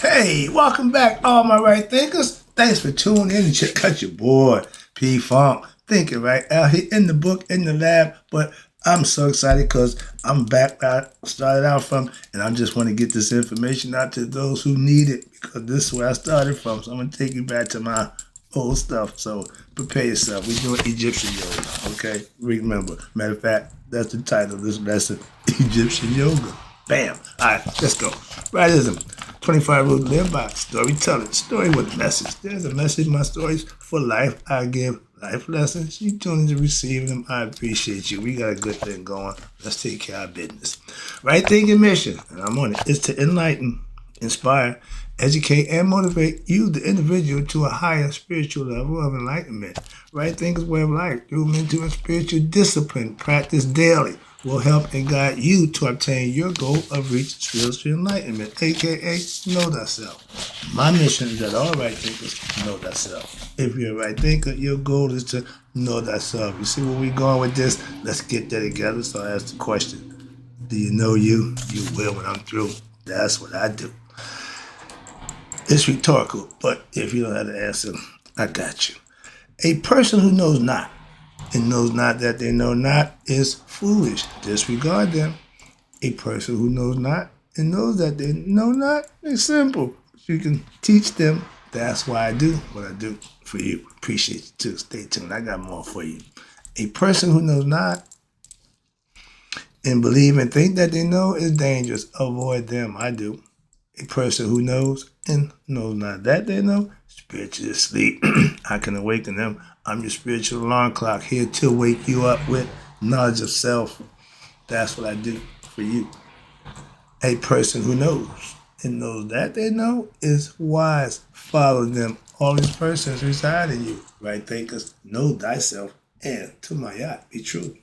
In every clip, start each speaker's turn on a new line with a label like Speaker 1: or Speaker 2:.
Speaker 1: Hey, welcome back, all my right thinkers. Thanks for tuning in and check out your boy, P Funk. Thinking right out here in the book, in the lab, but I'm so excited because I'm back where I started out from, and I just want to get this information out to those who need it because this is where I started from. So I'm going to take you back to my old stuff. So prepare yourself. We're doing Egyptian yoga, okay? Remember, matter of fact, that's the title of this lesson, Egyptian yoga. Bam. All right, let's go. Rightism. 25 rules to live by. Storytelling. Story with message. There's a message in my stories for life. I give life lessons. You tune in to receive them. I appreciate you. We got a good thing going. Let's take care of business. Right thinking mission, and I'm on it, is to enlighten, inspire, educate, and motivate you, the individual, to a higher spiritual level of enlightenment. Right thinking's way of life. Through mental and spiritual discipline, practice daily, will help and guide you to obtain your goal of reaching spiritual enlightenment, aka know thyself. My mission is that all right thinkers know thyself. If you're a right thinker, your goal is to know thyself. You see where we're going with this? Let's get that together. So I ask the question, do you know you? You will when I'm through. That's what I do. It's rhetorical, but if you don't have the answer, I got you. A person who knows not and knows not that they know not is foolish. Disregard them. A person who knows not and knows that they know not is simple. You can teach them. That's why I do what I do for you. Appreciate you too. Stay tuned. I got more for you. A person who knows not and believe and think that they know is dangerous. Avoid them. I do. A person who knows and knows not that they know, spiritually asleep. I can awaken them. I'm your spiritual alarm clock, here to wake you up with knowledge of self. That's what I do for you. A person who knows and knows that they know is wise. Follow them. All these persons reside in you. Right thinkers, know thyself, and to my yacht, be true.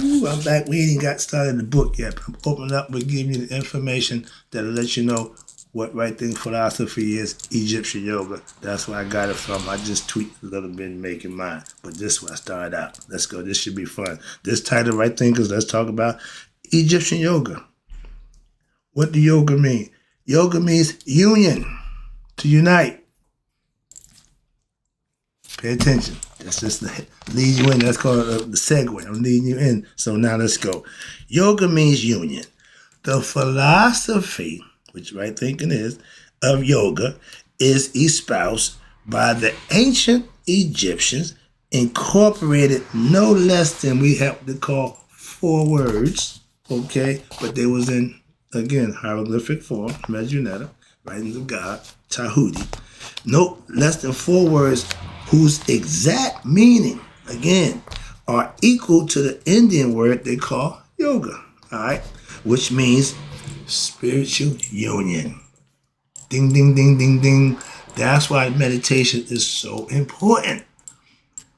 Speaker 1: Ooh, I'm back. We ain't got started in the book yet. I'm opening up. We're giving you the information that'll let you know what right thing philosophy is, Egyptian yoga. That's where I got it from. I just tweaked a little bit and making mine. But this is where I started out. Let's go. This should be fun. This title, Right Thinkers, let's talk about Egyptian yoga. What do yoga mean? Yoga means union, to unite. Pay attention. That's just lead you in. That's called the segue. I'm leading you in. So now let's go. Yoga means union. The philosophy, which right thinking is, of yoga, is espoused by the ancient Egyptians, incorporated no less than we have to call 4 words, okay? But they was in, again, hieroglyphic form, Medjugorje, writings of God, Tahuti. No less than 4 words whose exact meaning, again, are equal to the Indian word they call yoga, all right? Which means spiritual union. Ding, ding, ding, ding, ding. That's why meditation is so important.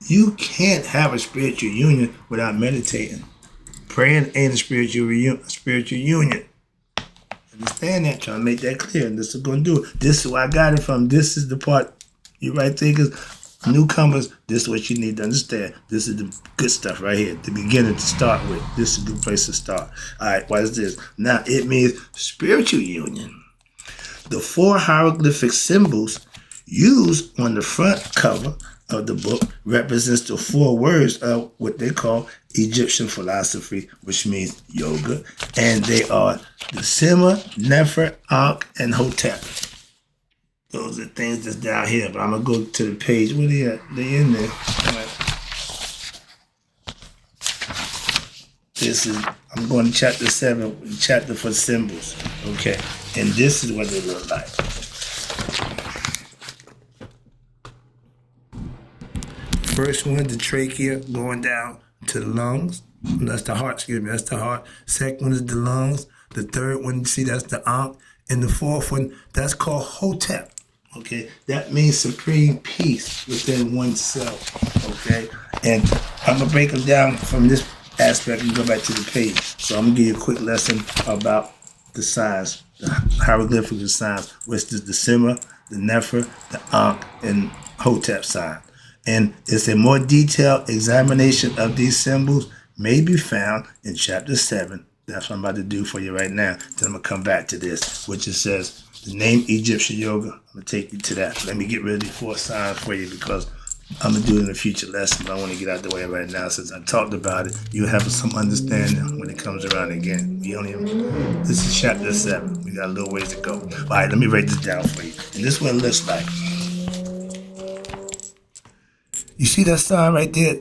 Speaker 1: You can't have a spiritual union without meditating. Praying ain't a spiritual union. Understand that? Trying to make that clear. And this is going to do it. This is where I got it from. This is the part, you right thinkers, newcomers, this is what you need to understand. This is the good stuff right here, the beginning to start with. This is a good place to start. All right, what is this? Now, it means spiritual union. The 4 hieroglyphic symbols used on the front cover of the book represents the 4 words of what they call Egyptian philosophy, which means yoga, and they are the Sema, Nefer, Ankh, and Hotep. Those are things that's down here, but I'm going to go to the page. Where they at? They in there. This is, I'm going to chapter 7, chapter for symbols. Okay. And this is what they look like. First one, the trachea going down to the lungs. That's the heart, excuse me. That's the heart. Second one is the lungs. The third one, see, that's the Ankh. And the fourth one, that's called Hotep. Okay, that means supreme peace within oneself. Okay, and I'm gonna break them down from this aspect and go back to the page. So I'm gonna give you a quick lesson about the signs, the hieroglyphic signs, which is the Sema, the Nefer, the Ankh, and Hotep sign. And it's a more detailed examination of these symbols may be found in chapter 7. That's what I'm about to do for you right now. Then I'm gonna come back to this, which it says The name Egyptian yoga. I'm gonna take you to that. Let me get rid of the 4 signs for you because I'm gonna do it in a future lesson. But I want to get out the way right now since I talked about it. You have some understanding when it comes around again. This is chapter 7. We got a little ways to go. All right, let me write this down for you. And this is what it looks like. You see that sign right there?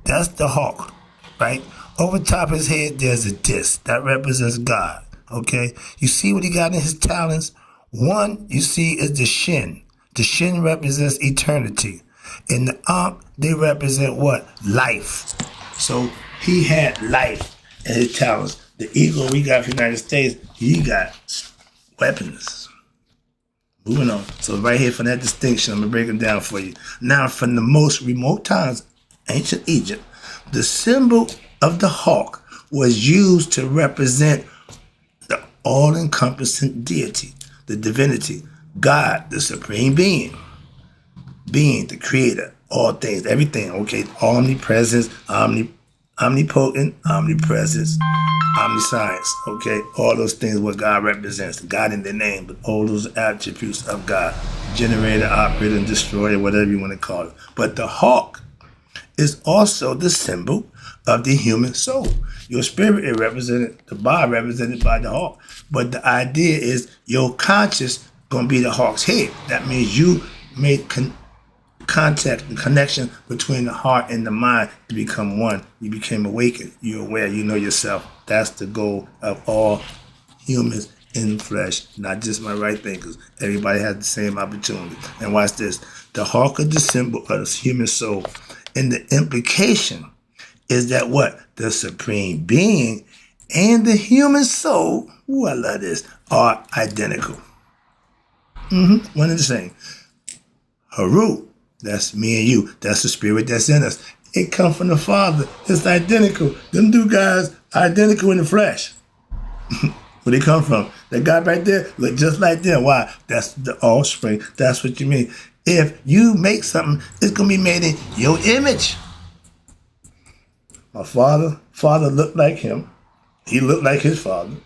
Speaker 1: That's the hawk, right? Over top his head, there's a disc that represents God. Okay, you see what he got in his talons? One you see is the shin. The shin represents eternity. And the ankh, they represent what? Life. So he had life in his talons. The eagle we got from the United States, he got weapons. Moving on. So right here from that distinction, I'm going to break them down for you. Now, from the most remote times, ancient Egypt, the symbol of the hawk was used to represent the all-encompassing deity, the divinity, God, the supreme being, the creator, all things, everything, okay? Omnipresence, omnipotent, omnipresence, omniscience, okay? All those things what God represents, God in the name, but all those attributes of God, generator, operator, and destroyer, whatever you want to call it. But the hawk is also the symbol of the human soul. Your spirit is represented, the body represented by the hawk. But the idea is your conscious going to be the hawk's head. That means you made contact and connection between the heart and the mind to become one. You became awakened. You're aware. You know yourself. That's the goal of all humans in flesh, not just my right thinkers. Everybody has the same opportunity. And watch this. The hawk is the symbol of the human soul. And the implication is that what? The supreme being and the human soul, ooh, I love this, are identical. One and the same. Haru, that's me and you. That's the spirit that's in us. It comes from the Father. It's identical. Them two guys identical in the flesh. Where they come from? That guy right there look just like them. Why? That's the offspring. That's what you mean. If you make something, it's going to be made in your image. My father looked like him. He looked like his father.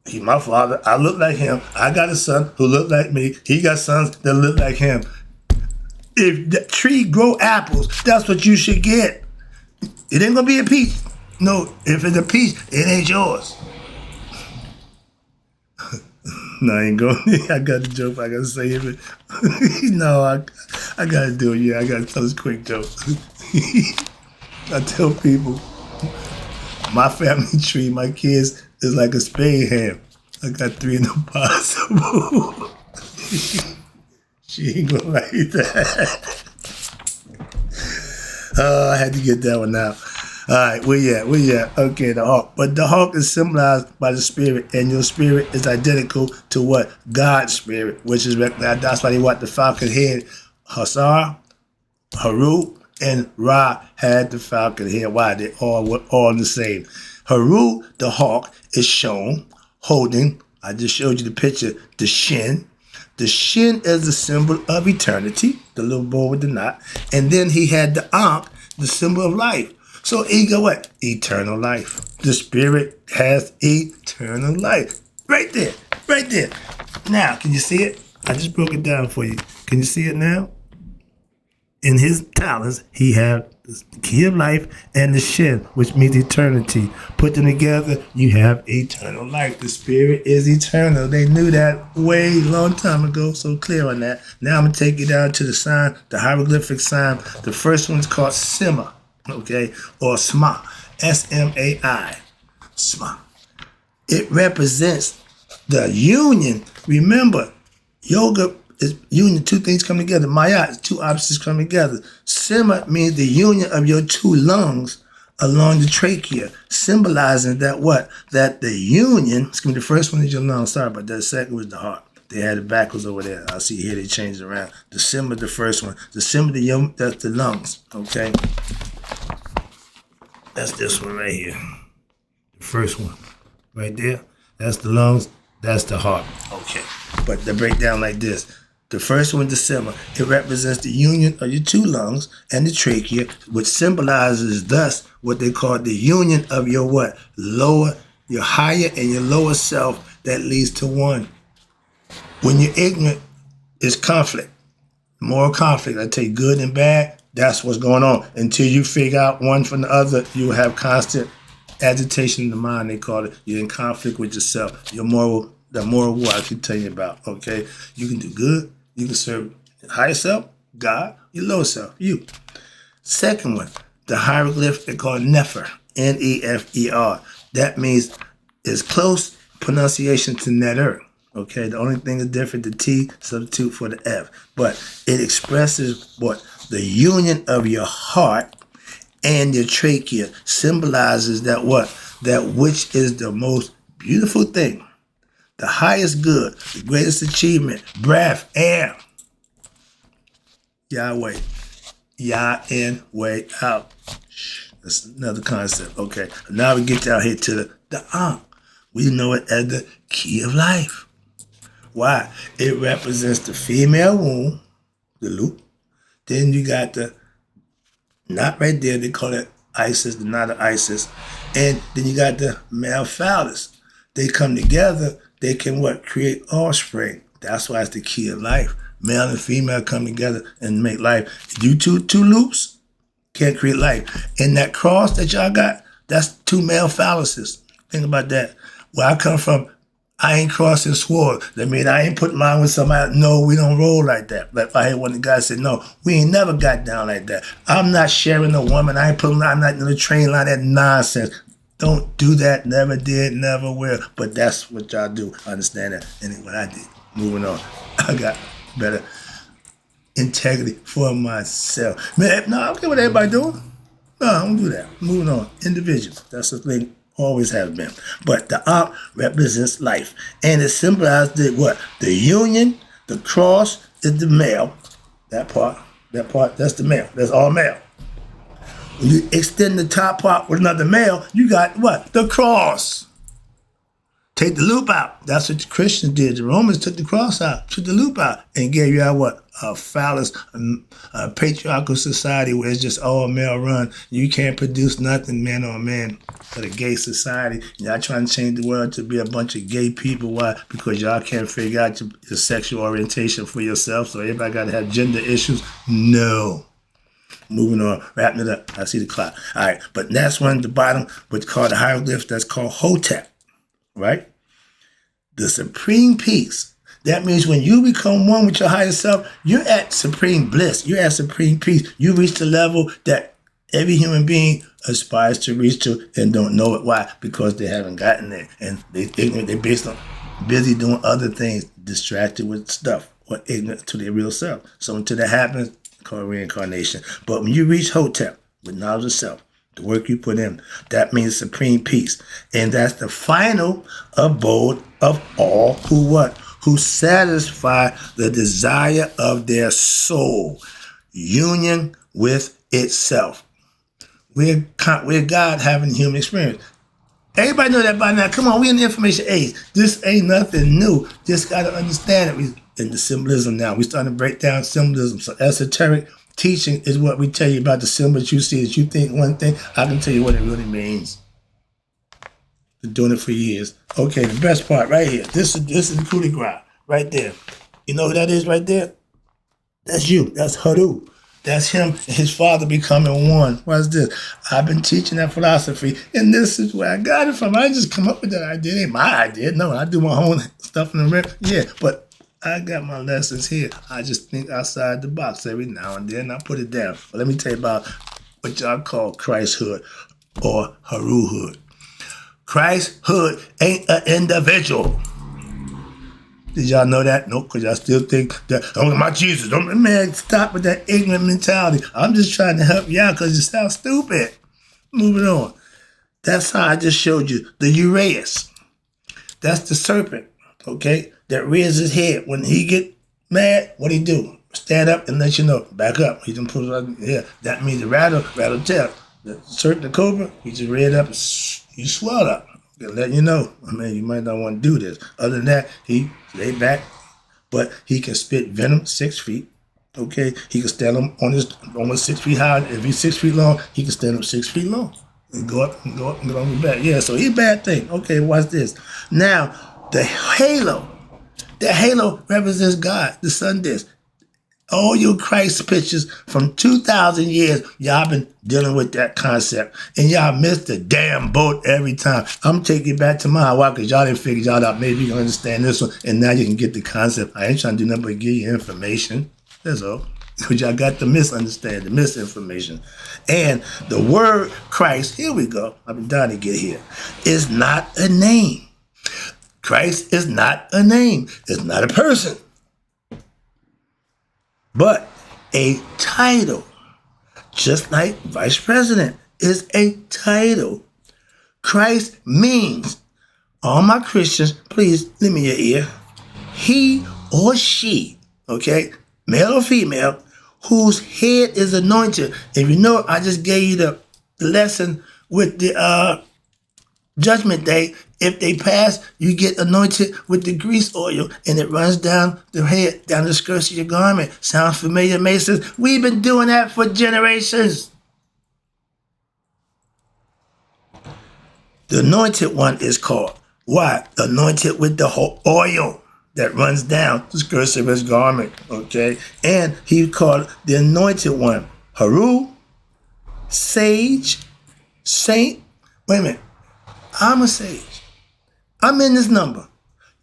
Speaker 1: He my father. I look like him. I got a son who looked like me. He got sons that look like him. If the tree grow apples, that's what you should get. It ain't going to be a peach. No, if it's a peach, it ain't yours. No, I ain't going. I got the joke. I got to say it. No, I got to do it. Yeah, I got to tell this quick joke. I tell people, my family tree, my kids, is like a spade ham. I got 3 in the possible. She ain't going to like that. I had to get that one out. All right, where you at? Okay, the hawk. But the hawk is symbolized by the spirit, and your spirit is identical to what? God's spirit, which is recognized. That's why they want the falcon head. Hasar, Haru, and Ra had the falcon head. Why? They all were all the same. Haru, the hawk, is shown holding, I just showed you the picture, the shin. The shin is the symbol of eternity, the little boy with the knot. And then he had the ankh, the symbol of life. So ego what? Eternal life. The spirit has eternal life. Right there. Right there. Now, can you see it? I just broke it down for you. Can you see it now? In his talons, he had the key of life and the shin, which means eternity. Put them together, you have eternal life. The spirit is eternal. They knew that way long time ago, so clear on that. Now I'm going to take you down to the sign, the hieroglyphic sign. The first one's called Sima, okay, or Sma, S-M-A-I, Sma. It represents the union. Remember, yoga is union, 2 things come together. Maya is 2 opposites come together. Sima means the union of your 2 lungs along the trachea, symbolizing that what? That the union, excuse me, the first one is your lungs, sorry, but the second was the heart. They had it backwards over there. I see here they changed it around. The Sima, the first one. The Sima, that's the lungs, okay? That's this one right here. The first one, right there. That's the lungs, that's the heart, okay? But they break down like this. The first one, the Sima, it represents the union of your 2 lungs and the trachea, which symbolizes thus what they call the union of your what? Lower, your higher and your lower self that leads to one. When you're ignorant, it's conflict. Moral conflict. I tell you, good and bad, that's what's going on. Until you figure out one from the other, you have constant agitation in the mind, they call it. You're in conflict with yourself. The moral war I keep telling you about, okay? You can do good. You can serve your higher self, God, your lower self, you. Second one, the hieroglyph they call Nefer, Nefer. That means it's close pronunciation to Neter. Okay, the only thing is different, the T substitute for the F. But it expresses what? The union of your heart and your trachea symbolizes that what? That which is the most beautiful thing, the highest good, the greatest achievement, breath, air. Yahweh. Yah in, way out. That's another concept. Okay, now we get down here to the Ankh. We know it as the key of life. Why? It represents the female womb, the loop. Then you got the knot right there. They call it Isis, the knot of Isis. And then you got the male phallus. They come together. They can what? Create offspring. That's why it's the key of life. Male and female come together and make life. You two loops can't create life. And that cross that y'all got, that's two male phalluses. Think about that. Where I come from, I ain't crossing sword. That means I ain't putting mine with somebody. No, we don't roll like that. Like I heard one of the guys say, no, we ain't never got down like that. I'm not sharing a woman. I'm not in the train line. That nonsense. Don't do that. Never did, never will. But that's what y'all do. I understand that. And what I did. Moving on. I got better integrity for myself. Man, no, I don't care what everybody doing. No, I don't do that. Moving on. Individual. That's the thing. Always have been. But the Ankh represents life. And it symbolizes what? The union, the cross is the male. That part, that's the male. That's all male. When you extend the top part with another male, you got what? The cross. Take the loop out. That's what the Christians did. The Romans took the cross out, took the loop out, and gave you out what? A phallus, a patriarchal society where it's just all male run. You can't produce nothing, man on man, for the gay society. Y'all trying to change the world to be a bunch of gay people. Why? Because y'all can't figure out your sexual orientation for yourself, so everybody got to have gender issues? No. Moving on, wrapping it up. I see the clock. All right, but that's one at the bottom, what's called the hieroglyph, that's called Hotep. Right? The supreme peace. That means when you become one with your higher self, you're at supreme bliss. You're at supreme peace. You reach the level that every human being aspires to reach to and don't know it. Why? Because they haven't gotten there. And they're based on busy doing other things, distracted with stuff or ignorant to their real self. So until that happens, called reincarnation. But when you reach Hotep with knowledge of self, the work you put in, that means supreme peace. And that's the final abode of all who what? Who satisfy the desire of their soul. Union with itself. We're God having human experience. Everybody know that by now. Come on, we in the information age. This ain't nothing new. Just got to understand it. We in the symbolism now. We starting to break down symbolism. So esoteric teaching is what we tell you about the symbols you see. As you think one thing, I can tell you what it really means. Been doing it for years. Okay, the best part right here. This is the coup de grace right there. You know who that is right there? That's you. That's Haru. That's him and his father becoming one. What's this? I've been teaching that philosophy, and this is where I got it from. I didn't just come up with that idea. It ain't my idea. No, I do my own stuff in the rip. Yeah, but I got my lessons here. I just think outside the box every now and then. I put it down. But let me tell you about what y'all call Christhood or Haruhood. Christhood ain't an individual. Did y'all know that? Nope, because y'all still think that, oh, my Jesus. Don't, man, stop with that ignorant mentality. I'm just trying to help y'all because you sound stupid. Moving on. That's how I just showed you the Uraeus. That's the serpent, okay, that rears his head. When he get mad, what he do? Stand up and let you know. Back up. He done put it right here. That means the rattle tail. The serpent, the cobra, he just reared up and he swelled up. Letting you know, I mean, you might not want to do this. Other than that, he lay back, but he can spit venom 6 feet. Okay, he can stand on his almost 6 feet high. If he's 6 feet long, he can stand up 6 feet long and go up and go up and go on your back. Yeah, so he's a bad thing. Okay, watch this. Now, the halo The halo represents God, the sun disk. All your Christ pictures from 2,000 years, y'all been dealing with that concept. And y'all missed the damn boat every time. I'm taking it back to my Hawaii because y'all didn't figure y'all out. Maybe you can understand this one. And now you can get the concept. I ain't trying to do nothing but give you information. That's all. Because y'all got the misunderstanding, the misinformation. And the word Christ, here we go. I've been dying to get here. Is not a name. Christ is not a name. It's not a person. But a title, just like vice president is a title. Christ means, all my Christians, please lend me your ear, he or she, okay, male or female, whose head is anointed. If you know, I just gave you the lesson with the Judgment Day. If they pass, you get anointed with the grease oil and it runs down the head, down the skirts of your garment. Sounds familiar, Masons? We've been doing that for generations. The anointed one is called what? Anointed with the whole oil that runs down the skirts of his garment, okay? And he called the anointed one Haru, sage, saint. Wait a minute. I'm a sage. I'm in this number.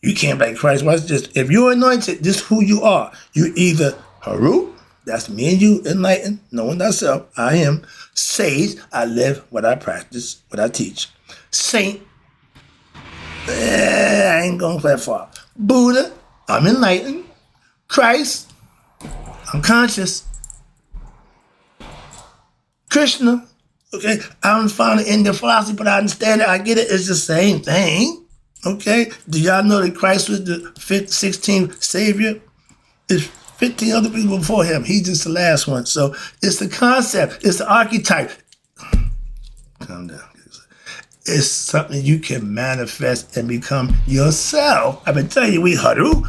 Speaker 1: You can't be like Christ. Watch this. If you're anointed, this is who you are. You either Haru, that's me and you, enlightened, knowing thyself. I am sage. I live what I practice, what I teach. Saint. I ain't going that far. Buddha. I'm enlightened. Christ. I'm conscious. Krishna. Okay, I don't find it in their philosophy, but I understand it. I get it. It's the same thing. Okay, do y'all know that Christ was the 16th Savior? There's 15 other people before him. He's just the last one. So it's the concept. It's the archetype. Calm down. It's something you can manifest and become yourself. I've been telling you, we haru.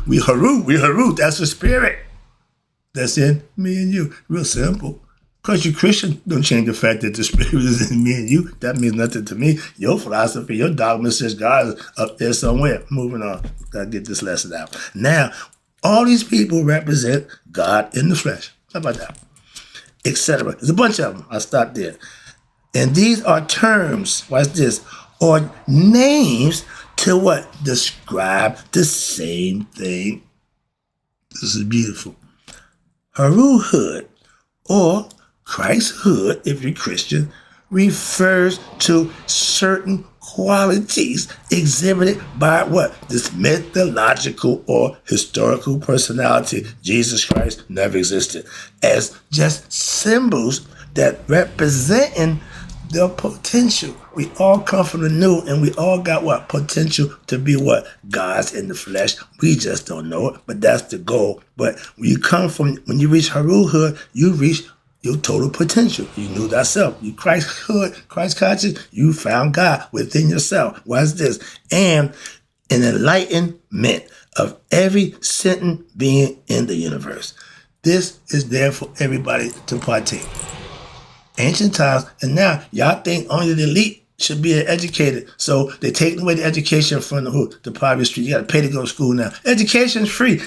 Speaker 1: That's the spirit. That's in me and you. Real simple. Because you're Christian, don't change the fact that the spirit is in me and you. That means nothing to me. Your philosophy, your dogma says God is up there somewhere. Moving on. Gotta get this lesson out. Now, all these people represent God in the flesh. How about that? Etc. There's a bunch of them. I'll stop there. And these are terms, watch this, or names to what? Describe the same thing. This is beautiful. Haruhood, or Christhood, if you're Christian, refers to certain qualities exhibited by what? This mythological or historical personality. Jesus Christ never existed. As just symbols that representing the potential. We all come from the new and we all got what? Potential to be what? Gods in the flesh. We just don't know it, but that's the goal. But when you reach Haruhood, you reach your total potential. You knew thyself. You Christhood, Christ conscious, you found God within yourself. What's this? And an enlightenment of every sentient being in the universe. This is there for everybody to partake. Ancient times, and now y'all think only the elite should be educated. So they're taking away the education from the poverty street. You got to pay to go to school now. Education's free.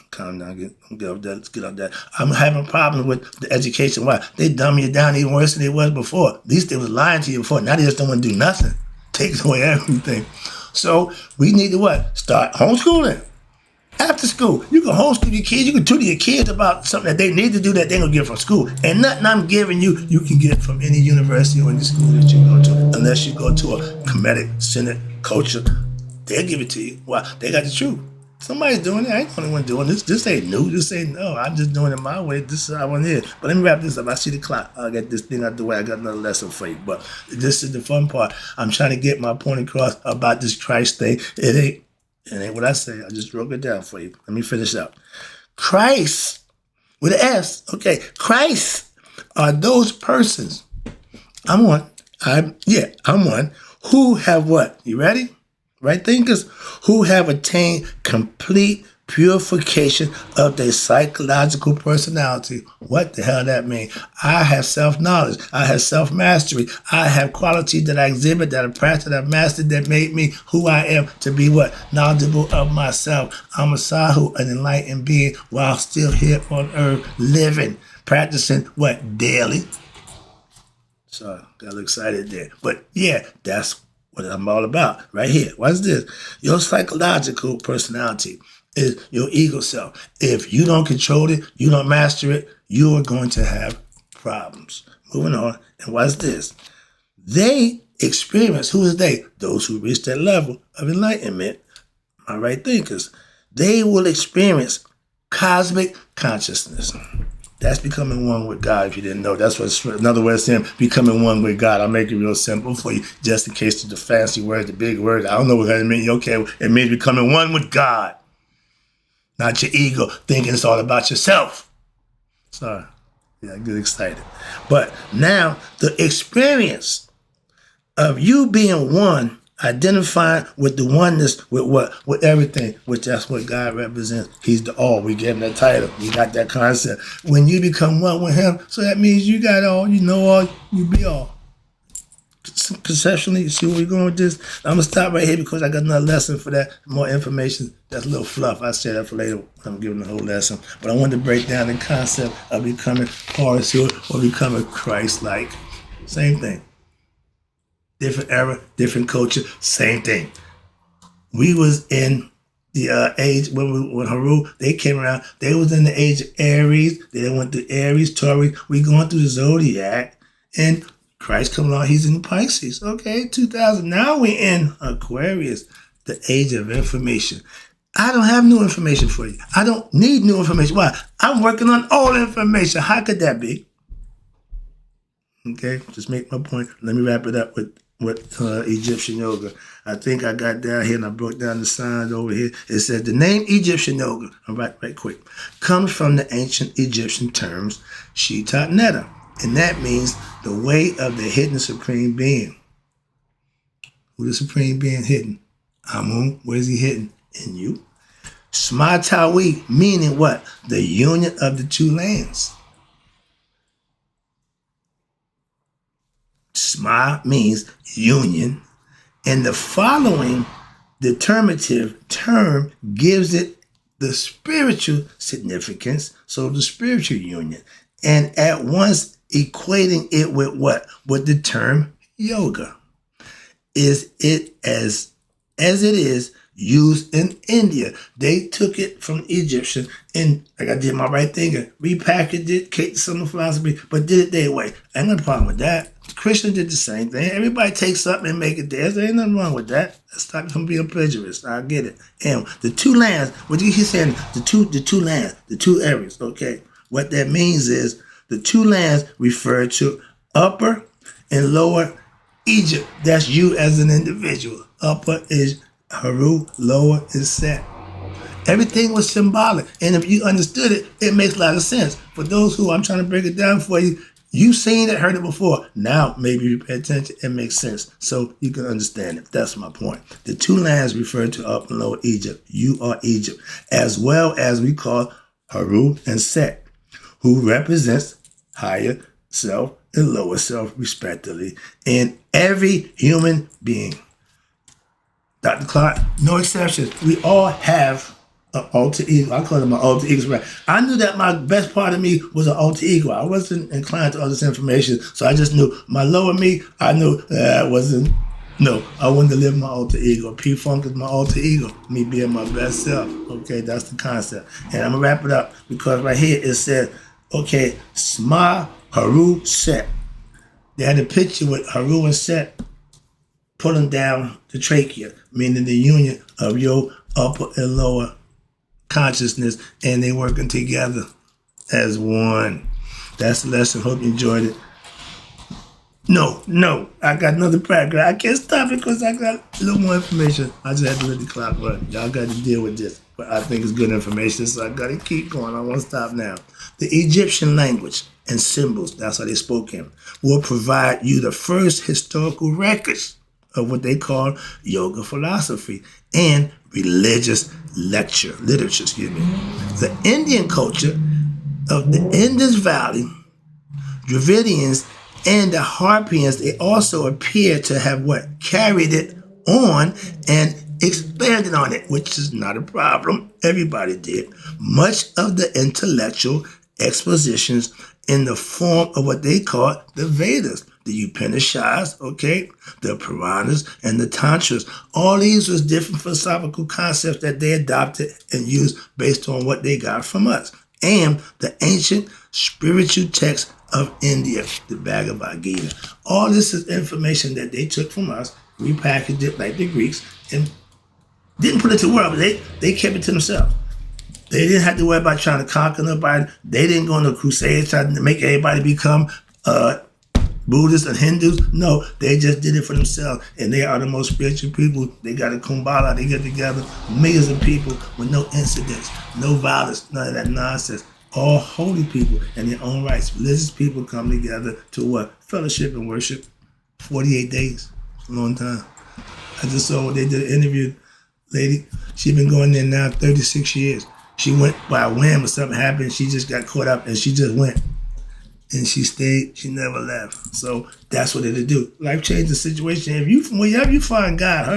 Speaker 1: Calm down, get off that. Let's get off that. I'm having a problem with the education. Why? They dumb you down even worse than they was before. At least they was lying to you before. Now they just don't want to do nothing. Takes away everything. So we need to what? Start homeschooling. After school, you can homeschool your kids. You can tutor your kids about something that they need to do that they're going to get from school. And nothing I'm giving you, you can get from any university or any school that you go to. Unless you go to a Kemetic Senate culture, they'll give it to you. Why? They got the truth. Somebody's doing it. I ain't the only one doing this. This ain't new. This ain't no. I'm just doing it my way. This is how I want it. But let me wrap this up. I see the clock. I'll get this thing out the way. I got another lesson for you. But this is the fun part. I'm trying to get my point across about this Christ thing. It ain't what I say. I just broke it down for you. Let me finish up. Christ, with an S. Okay. Christ are those persons. I'm one who have what? You ready? Right thinkers who have attained complete purification of their psychological personality. What the hell that mean? I have self-knowledge. I have self-mastery. I have qualities that I exhibit, that I practice, that I mastered, that made me who I am to be what? Knowledgeable of myself. I'm a Sahu, an enlightened being, while still here on earth, living, practicing what? Daily. So I got a little excited there. But yeah, that's what I'm all about right here. What's this? Your psychological personality is your ego self. If you don't control it, you don't master it, you are going to have problems. Moving on. And what's this? They experience, who is they? Those who reach that level of enlightenment, my right thinkers. They will experience cosmic consciousness. That's becoming one with God, if you didn't know. That's what's another way of saying becoming one with God. I'll make it real simple for you, just in case the fancy words, the big words. I don't know what that means. Okay, it means becoming one with God. Not your ego, thinking it's all about yourself. Sorry. Yeah, I get excited. But now, the experience of you being one, identifying with the oneness, with what? With everything, which that's what God represents. He's the all. We gave him that title. We got that concept. When you become one with him, so that means you got all, you know all, you be all. Conceptually, you see where we're going with this? I'm going to stop right here because I got another lesson for that. More information. That's a little fluff. I'll say that for later when I'm giving the whole lesson. But I wanted to break down the concept of becoming Horace or becoming Christ-like. Same thing. Different era, different culture, same thing. We was in the age when Haru, they came around, they was in the age of Aries. They went through Aries, Taurus. We going through the Zodiac. And Christ coming along, he's in Pisces. Okay, 2000. Now we're in Aquarius, the age of information. I don't have new information for you. I don't need new information. Why? I'm working on old information. How could that be? Okay, just make my point. Let me wrap it up with Egyptian yoga. I think I got down here and I broke down the signs over here. It said the name Egyptian yoga, all right quick, comes from the ancient Egyptian terms Shitat Netta. And that means the way of the hidden supreme being. Who the supreme being hidden? Amun, where is he hidden? In you. Smatawi, meaning what? The union of the two lands. Sma means union. And the following determinative term gives it the spiritual significance. So the spiritual union. And at once equating it with what? With the term yoga. Is it as it is used in India? They took it from Egyptian and, like I did my right thinking, repackaged it, caked some philosophy, but did it their way. I ain't no problem with that. Christians did the same thing. Everybody takes something and make it theirs. There ain't nothing wrong with that. Stop you from being prejudiced. I get it. And the two lands, what he's saying, the two lands, the two areas, okay? What that means is the two lands refer to Upper and Lower Egypt. That's you as an individual. Upper is Haru, lower is Set. Everything was symbolic. And if you understood it, it makes a lot of sense. For those who I'm trying to break it down for you, you've seen it, heard it before. Now, maybe you pay attention, it makes sense. So you can understand it. That's my point. The two lands refer to Upper and Lower Egypt. You are Egypt. As well as we call Haru and Set, who represents higher self and lower self, respectively, in every human being. Dr. Clark, no exceptions. We all have an alter ego. I call it my alter ego. Right? I knew that my best part of me was an alter ego. I wasn't inclined to all this information, so I just knew my lower me. I knew I wasn't. No, I wanted to live my alter ego. P-Funk is my alter ego. Me being my best self. Okay, that's the concept. And I'm gonna wrap it up because right here it said, okay, Sma, Haru, Set. They had a picture with Haru and Set pulling down the trachea, meaning the union of your upper and lower consciousness, and they working together as one. That's the lesson. Hope you enjoyed it. No, I got another paragraph. I can't stop it because I got a little more information. I just had to let the clock run. Y'all got to deal with this. But I think it's good information, so I got to keep going. I won't stop now. The Egyptian language and symbols, that's how they spoke in, will provide you the first historical records of what they call yoga philosophy and religious literature, The Indian culture of the Indus Valley, Dravidians, and the Harpians, they also appear to have carried it on and expanded on it, which is not a problem. Everybody did. Much of the intellectual expositions in the form of what they call the Vedas, the Upanishads, the Puranas, and the Tantras. All these was different philosophical concepts that they adopted and used based on what they got from us. And the ancient spiritual texts of India, the Bhagavad Gita. All this is information that they took from us, repackaged it like the Greeks, and didn't put it to the world, but they kept it to themselves. They didn't have to worry about trying to conquer nobody. They didn't go on a crusade trying to make everybody become Buddhists and Hindus. No, they just did it for themselves. And they are the most spiritual people. They got a kumbala. They get together, millions of people with no incidents, no violence, none of that nonsense. All holy people in their own rights. Religious people come together to fellowship and worship. 48 days. It's a long time. I just saw when they did an interview. Lady, she been going there now 36 years. She went by a whim or something happened. She just got caught up and she just went. And she stayed. She never left. So that's what it'll do. Life changing situation. Wherever you find God,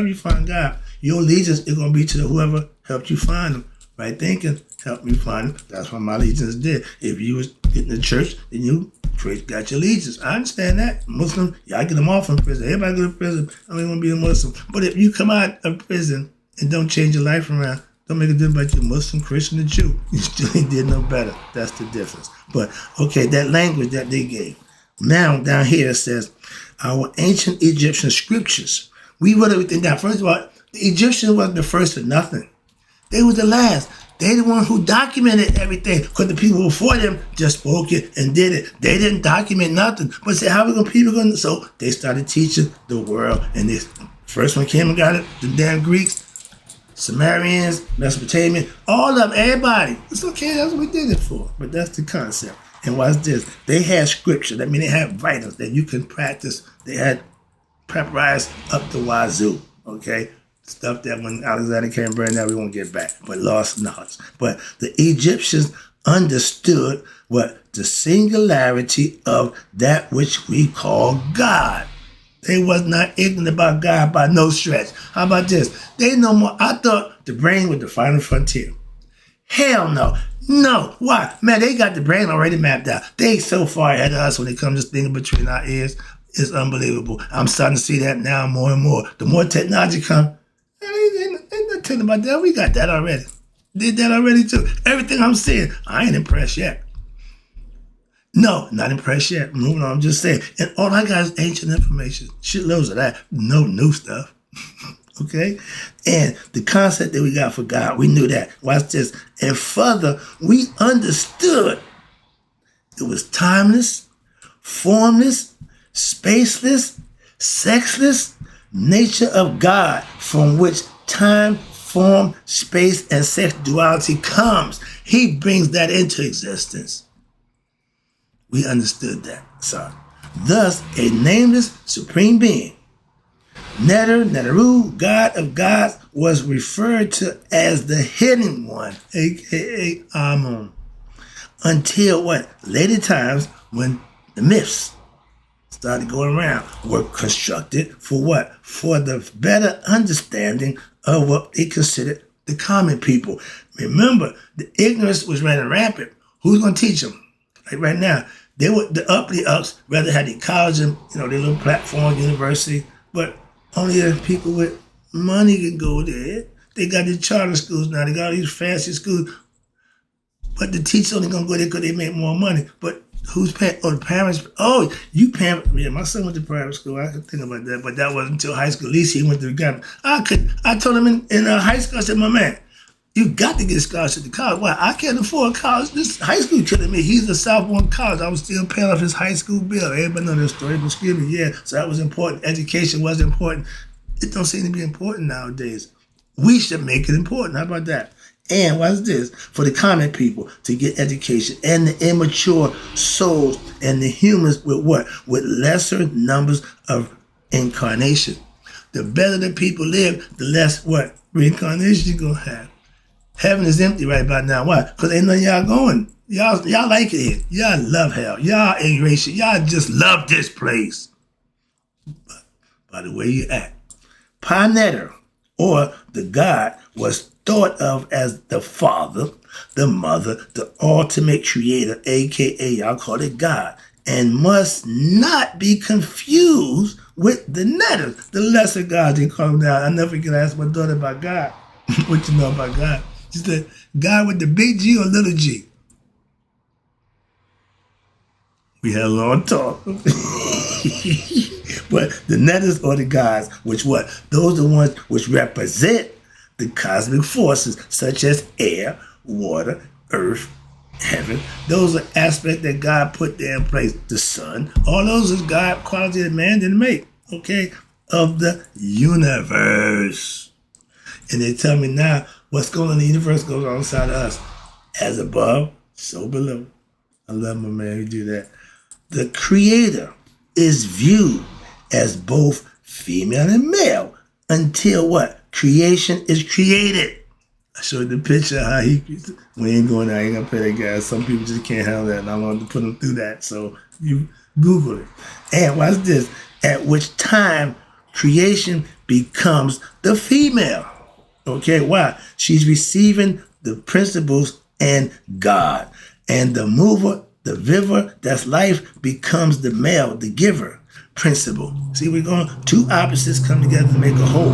Speaker 1: your allegiance is going to be to whoever helped you find him. Right thinking helped me find him. That's what my allegiance did. If you was in the church, then you got your allegiance. I understand that. Muslim, y'all get them off from prison. Everybody go to prison. I don't even want to be a Muslim. But if you come out of prison and don't change your life around, don't make a difference about you Muslim, Christian, or Jew. You still ain't did no better. That's the difference. But, that language that they gave. Now, down here it says, our ancient Egyptian scriptures. We wrote everything down. First of all, the Egyptians wasn't the first to nothing. They were the last. They the one who documented everything because the people before them just spoke it and did it. They didn't document nothing. But say, how are people going to? So they started teaching the world. And this first one came and got it, the damn Greeks, Sumerians, Mesopotamian, all of them, everybody. It's okay, that's what we did it for. But that's the concept. And watch this. They had scripture. That means they had writings that you can practice. They had preparized up the wazoo, Stuff that when Alexander came and burned that we won't get back, but lost knowledge. But the Egyptians understood the singularity of that which we call God. They was not ignorant about God by no stretch. How about this? They know more. I thought the brain was the final frontier. Hell no. No. Why? Man, they got the brain already mapped out. They so far ahead of us when it comes to thinking between our ears. It's unbelievable. I'm starting to see that now more and more. The more technology comes, ain't nothing about that. We got that already. Did that already too. Everything I'm seeing, I ain't impressed yet. No, not impressed yet. Moving on, I'm just saying. And all I got is ancient information. Shitloads of that. No new stuff. And the concept that we got for God, we knew that. Watch this. And further, we understood it was timeless, formless, spaceless, sexless, nature of God from which time, form, space, and sex duality comes. He brings that into existence. We understood that. So, thus, a nameless supreme being, Neteru, God of gods, was referred to as the hidden one, aka Amun, until later times when the myths started going around, were constructed for what? For the better understanding of what they considered the common people. Remember, the ignorance was running rampant. Who's going to teach them? Like right now, they were the ups rather had the college and their little platform, university, but only the people with money can go there. They got the charter schools now. They got all these fancy schools, but the teachers only gonna go there because they make more money. But who's paying? Oh, the parents. Oh, you paying? Yeah, my son went to private school. I could think about that, but that wasn't until high school. At least he went to the government. I told him in high school. I said, my man, you got to get a scholarship to college. Why? I can't afford college. This high school killing me. He's a sophomore in college. I was still paying off his high school bill. Everybody know this story, but excuse me, yeah. So that was important. Education was important. It don't seem to be important nowadays. We should make it important. How about that? And what's this? For the common people to get education and the immature souls and the humans with what? With lesser numbers of incarnation. The better the people live, the less what? Reincarnation you're going to have. Heaven is empty right about now. Why? Because ain't none of y'all going. Y'all like it here. Y'all love hell. Y'all ingratiate. Y'all just love this place. But by the way you act. Panetter, or the God, was thought of as the father, the mother, the ultimate creator, aka y'all call it God, and must not be confused with the netter, the lesser God they call him now. I never forget I asked my daughter about God. What you know about God? She said, God with the big G or little g? We had a long talk. But the netters or the gods, which what? Those are the ones which represent the cosmic forces such as air, water, earth, heaven. Those are aspects that God put there in place. The sun, all those is God quality that man didn't make, okay, of the universe. And they tell me now what's going on in the universe goes on inside of us. As above, so below. I love my man who do that. The creator is viewed as both female and male until what? Creation is created. I showed the picture of how we ain't going there, I ain't gonna play that guy. Some people just can't handle that, and I wanted to put them through that. So you Google it. And watch this, at which time creation becomes the female. Okay, why? She's receiving the principles and God. And the mover, the viver, that's life, becomes the male, the giver principle. See, we're going, two opposites come together to make a whole.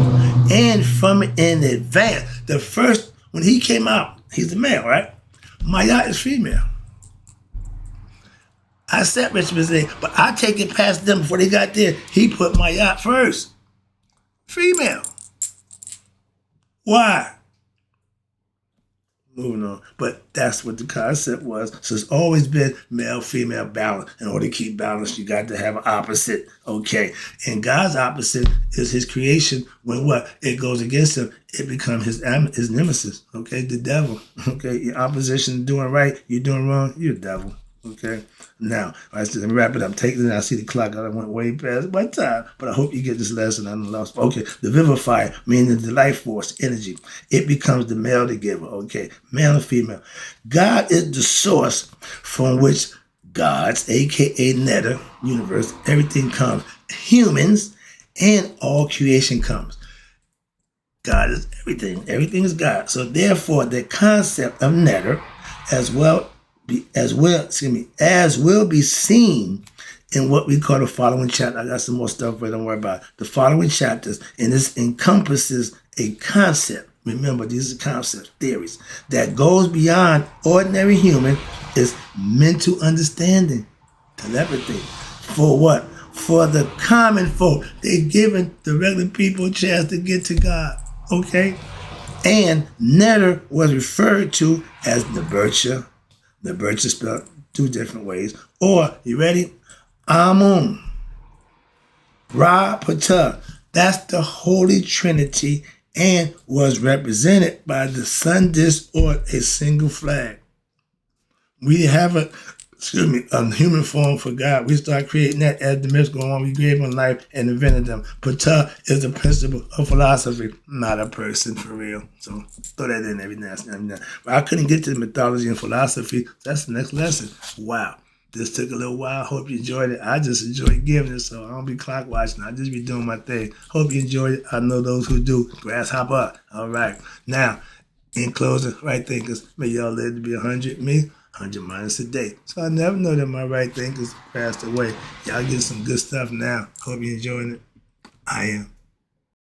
Speaker 1: And from in advance, the first, when he came out, he's the male, right? Maya is female. I said Richard was there, but I take it past them before they got there. He put Maya first. Female. Why? Moving on. But that's what the concept was. So it's always been male-female balance. In order to keep balance, you got to have an opposite. Okay. And God's opposite is his creation. When what? It goes against him, it becomes his nemesis. Okay. The devil. Okay. Your opposition doing right, you're doing wrong, you're the devil. Okay. Now, let me wrap it up. Taking it. I see the clock. I went way past my time, but I hope you get this lesson. I'm lost. Okay. The vivifier, meaning the life force, energy. It becomes the male, the giver. Okay. Male and female. God is the source from which gods, aka Netter, universe, everything comes. Humans and all creation comes. God is everything. Everything is God. So therefore, the concept of Netter, as will be seen in what we call the following chapter. I got some more stuff, but don't worry about it. The following chapters, and this encompasses a concept. Remember, these are concepts, theories, that goes beyond ordinary human, is mental understanding, telepathy. For what? For the common folk. They're giving the regular people a chance to get to God. Okay? And Netter was referred to as Nebercha. Nebercha spelled two different ways. Or, you ready? Amun. Ra Pata. That's the Holy Trinity and was represented by the sun disk or a single flag. We have a human form for God. We start creating that as the myths go on. We gave them life and invented them. Pata is the principle of philosophy, not a person for real. So throw that in every now and then. But I couldn't get to the mythology and philosophy. That's the next lesson. Wow. This took a little while. Hope you enjoyed it. I just enjoyed giving it, so I don't be clock watching. I just be doing my thing. Hope you enjoyed it. I know those who do. Grasshopper. All right. Now, in closing, right thinkers, may y'all live to be 100. Me, 100 minus a day. So I never know that my right thinkers passed away. Y'all get some good stuff now. Hope you enjoying it. I am.